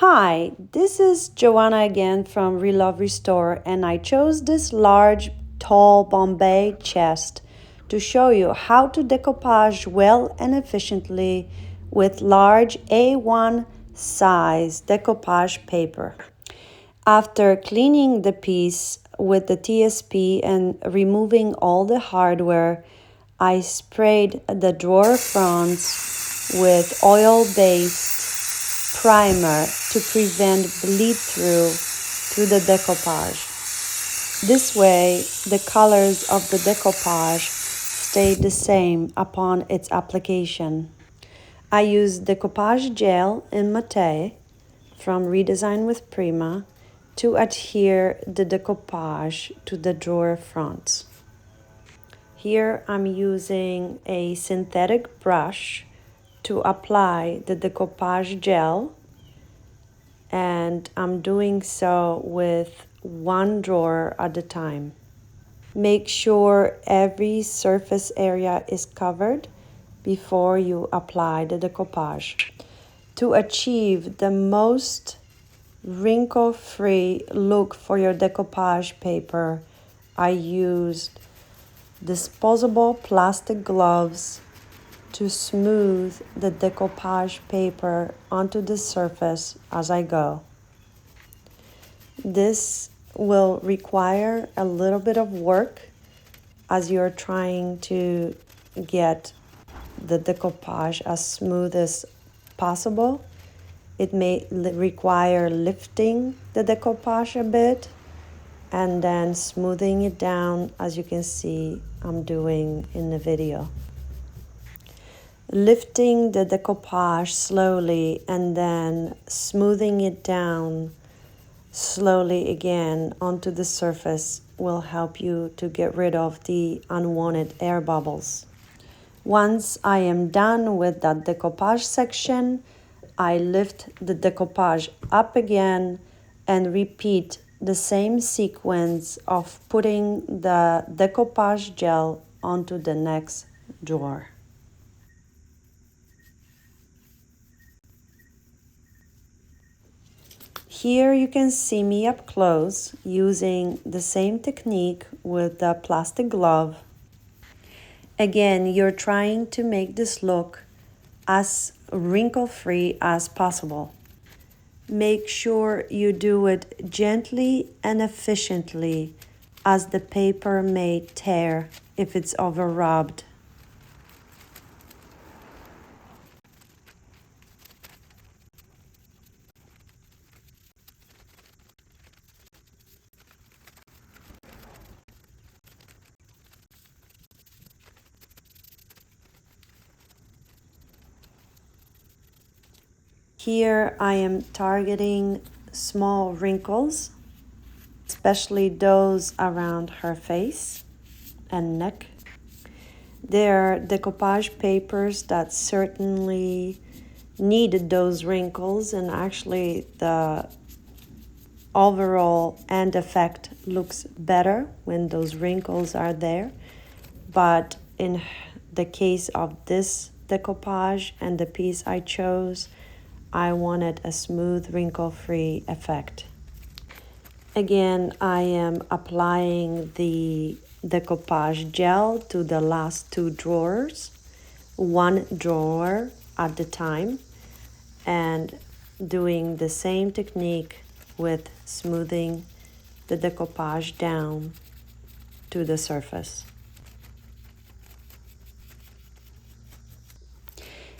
Hi, this is Joanna again from Relove Restore, and I chose this large, tall Bombay chest to show you how to decoupage well and efficiently with large A1 size decoupage paper. After cleaning the piece with the TSP and removing all the hardware, I sprayed the drawer fronts with oil-based primer to prevent bleed-through the decoupage. This way, the colors of the decoupage stay the same upon its application. I use Decoupage Gel in Matte from Redesign with Prima to adhere the decoupage to the drawer fronts. Here I'm using a synthetic brush to apply the decoupage gel, and I'm doing so with one drawer at a time. Make sure every surface area is covered before you apply the decoupage. To achieve the most wrinkle-free look for your decoupage paper, I used disposable plastic gloves to smooth the decoupage paper onto the surface as I go. This will require a little bit of work as you're trying to get the decoupage as smooth as possible. It may require lifting the decoupage a bit and then smoothing it down, as you can see I'm doing in the video. Lifting the decoupage slowly and then smoothing it down slowly again onto the surface will help you to get rid of the unwanted air bubbles. Once I am done with that decoupage section, I lift the decoupage up again and repeat the same sequence of putting the decoupage gel onto the next drawer. Here you can see me up close using the same technique with the plastic glove. Again, you're trying to make this look as wrinkle-free as possible. Make sure you do it gently and efficiently, as the paper may tear if it's over-rubbed. Here I am targeting small wrinkles, especially those around her face and neck. There are decoupage papers that certainly needed those wrinkles, and actually the overall end effect looks better when those wrinkles are there. But in the case of this decoupage and the piece I chose, I wanted a smooth, wrinkle-free effect. Again, I am applying the decoupage gel to the last two drawers, one drawer at a time, and doing the same technique with smoothing the decoupage down to the surface.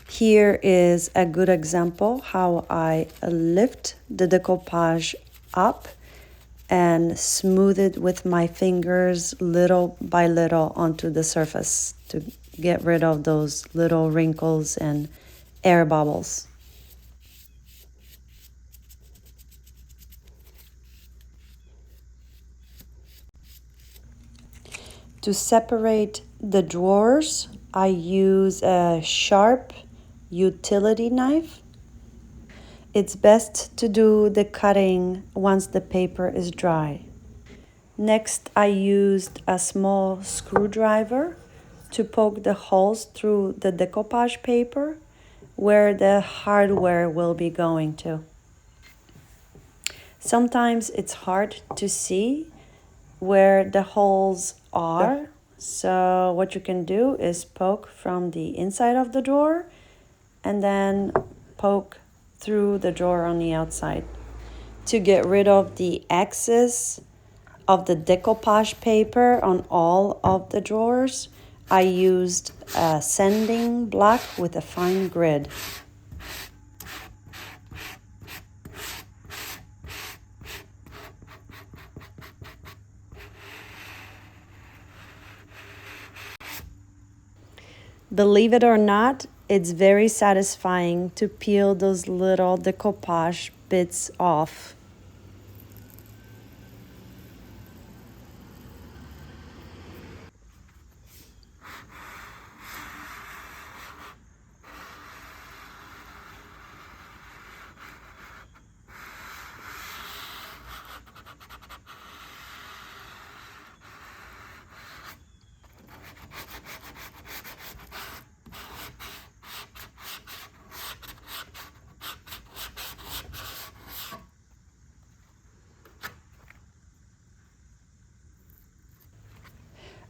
Here is a good example how I lift the decoupage up and smooth it with my fingers little by little onto the surface to get rid of those little wrinkles and air bubbles. To separate the drawers, I use a sharp utility knife. It's best to do the cutting once the paper is dry. Next, I used a small screwdriver to poke the holes through the decoupage paper where the hardware will be going to. Sometimes it's hard to see where the holes are. So what you can do is poke from the inside of the drawer and then poke through the drawer on the outside. To get rid of the excess of the decoupage paper on all of the drawers, I used a sanding block with a fine grit. Believe it or not, it's very satisfying to peel those little decoupage bits off.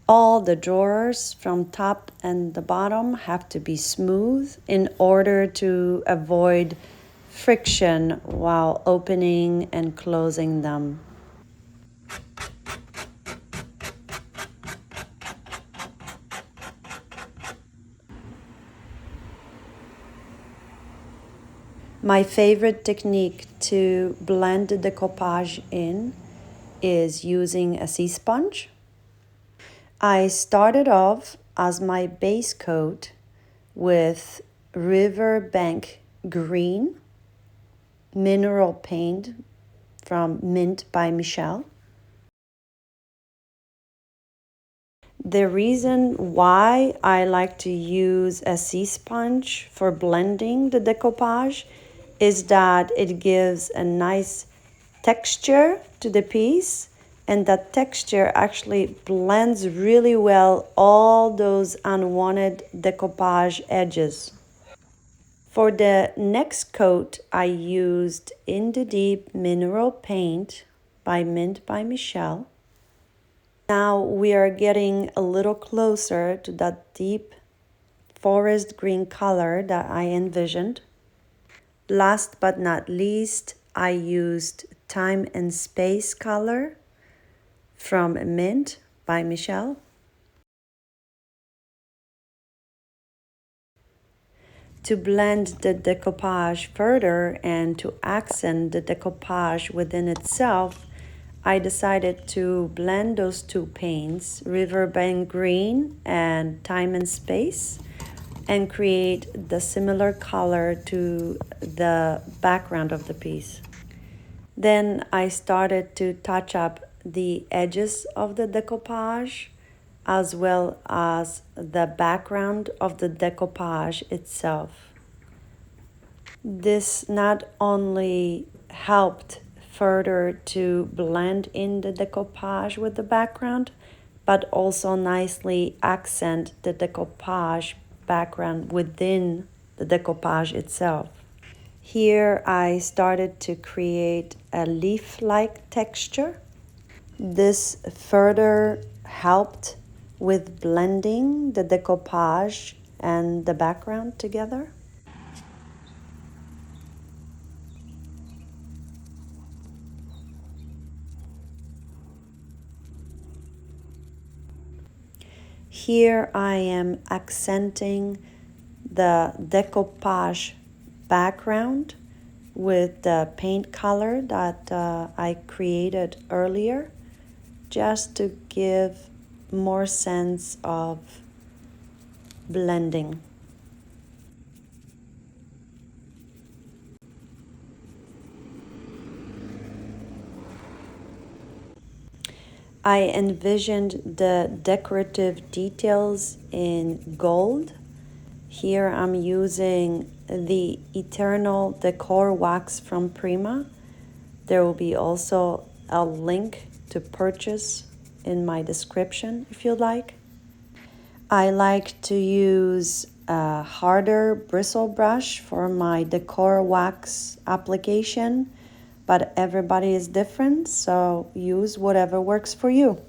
All the drawers from top and the bottom have to be smooth in order to avoid friction while opening and closing them. My favorite technique to blend the decoupage in is using a sea sponge. I started off as my base coat with Riverbank Green mineral paint from Mint by Michelle. The reason why I like to use a sea sponge for blending the decoupage is that it gives a nice texture to the piece, and that texture actually blends really well all those unwanted decoupage edges. For the next coat, I used In the Deep Mineral Paint by Mint by Michelle. Now we are getting a little closer to that deep forest green color that I envisioned. Last but not least, I used Time and Space color from Mint by Michelle. To blend the decoupage further and to accent the decoupage within itself, I decided to blend those two paints, Riverbank Green and Time and Space, and create the similar color to the background of the piece. Then I started to touch up the edges of the decoupage as well as the background of the decoupage itself. This not only helped further to blend in the decoupage with the background, but also nicely accent the decoupage background within the decoupage itself. Here I started to create a leaf-like texture. This further helped with blending the decoupage and the background together. Here I am accenting the decoupage background with the paint color that I created earlier, just to give more sense of blending. I envisioned the decorative details in gold. Here I'm using the Eternal Decor Wax from Prima. There will be also a link to purchase in my description if you'd like. I like to use a harder bristle brush for my Decor Wax application, but everybody is different, so use whatever works for you.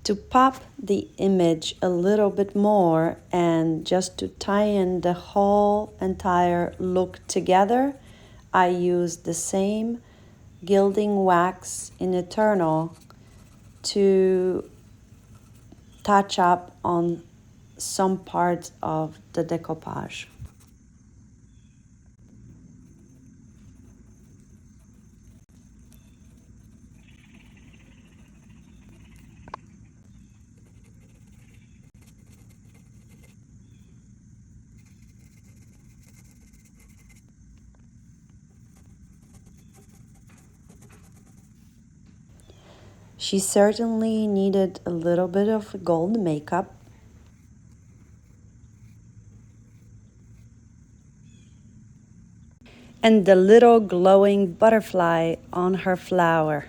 To pop the image a little bit more and just to tie in the whole entire look together, I use the same gilding wax in Eternal to touch up on some parts of the decoupage. She certainly needed a little bit of gold makeup. And the little glowing butterfly on her flower.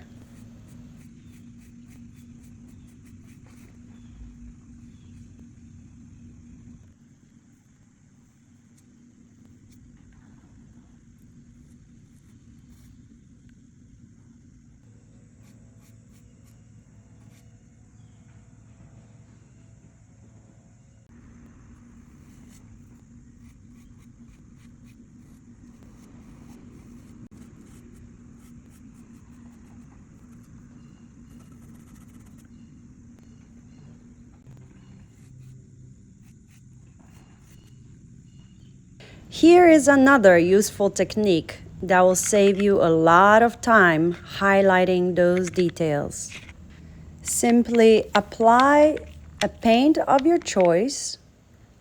Here is another useful technique that will save you a lot of time highlighting those details. Simply apply a paint of your choice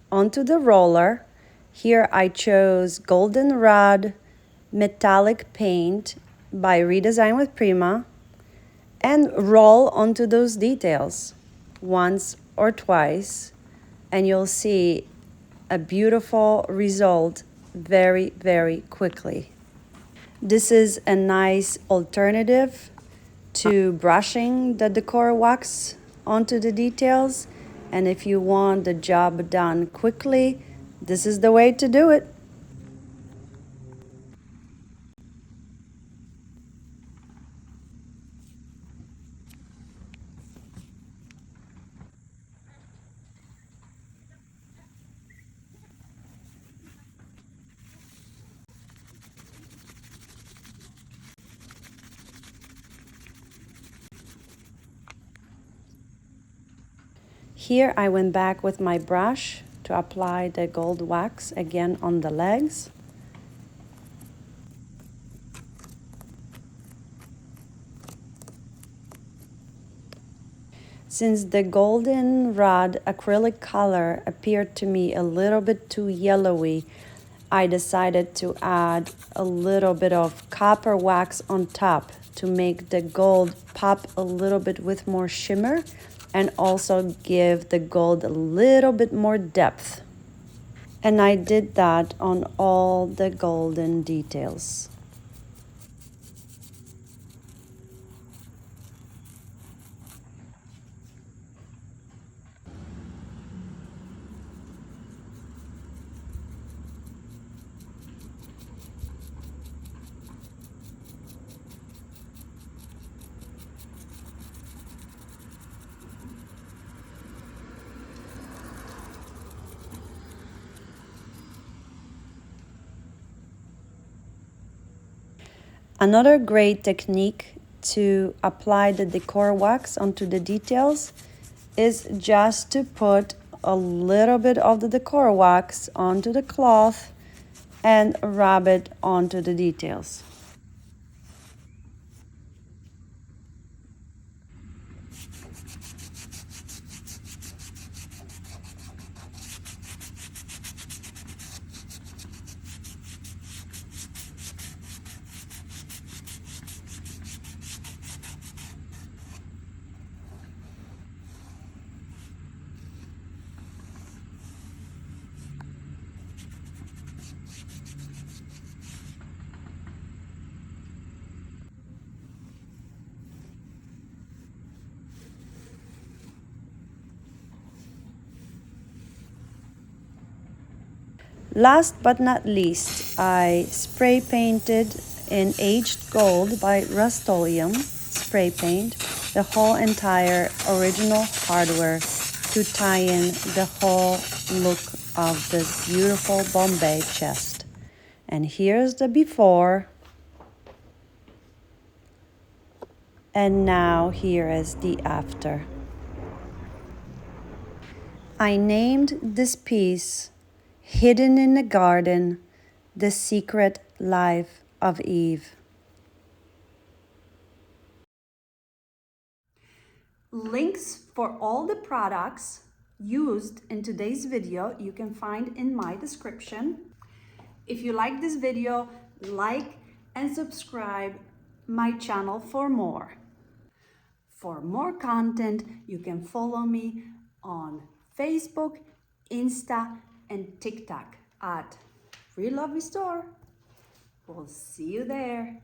onto the roller. Here I chose Goldenrod metallic paint by Redesign with Prima, and roll onto those details once or twice, and you'll see a beautiful result very, very quickly. This is a nice alternative to brushing the Decor Wax onto the details, and if you want the job done quickly, this is the way to do it. Here I went back with my brush to apply the gold wax again on the legs. Since the Goldenrod acrylic color appeared to me a little bit too yellowy, I decided to add a little bit of copper wax on top to make the gold pop a little bit with more shimmer and also give the gold a little bit more depth. And I did that on all the golden details. Another great technique to apply the decor wax onto the details is just to put a little bit of the decor wax onto the cloth and rub it onto the details. Last but not least, I spray painted in Aged Gold by Rastoleum Spray Paint the whole entire original hardware to tie in the whole look of this beautiful Bombay chest. And here's the before. And now here is the after. I named this piece Hidden in the Garden, The Secret Life of Eve. Links for all the products used in today's video you can find in my description. If you like this video, like and subscribe my channel for more. For more content, you can follow me on Facebook, Insta, and TikTok at Real Love Restore. We'll see you there.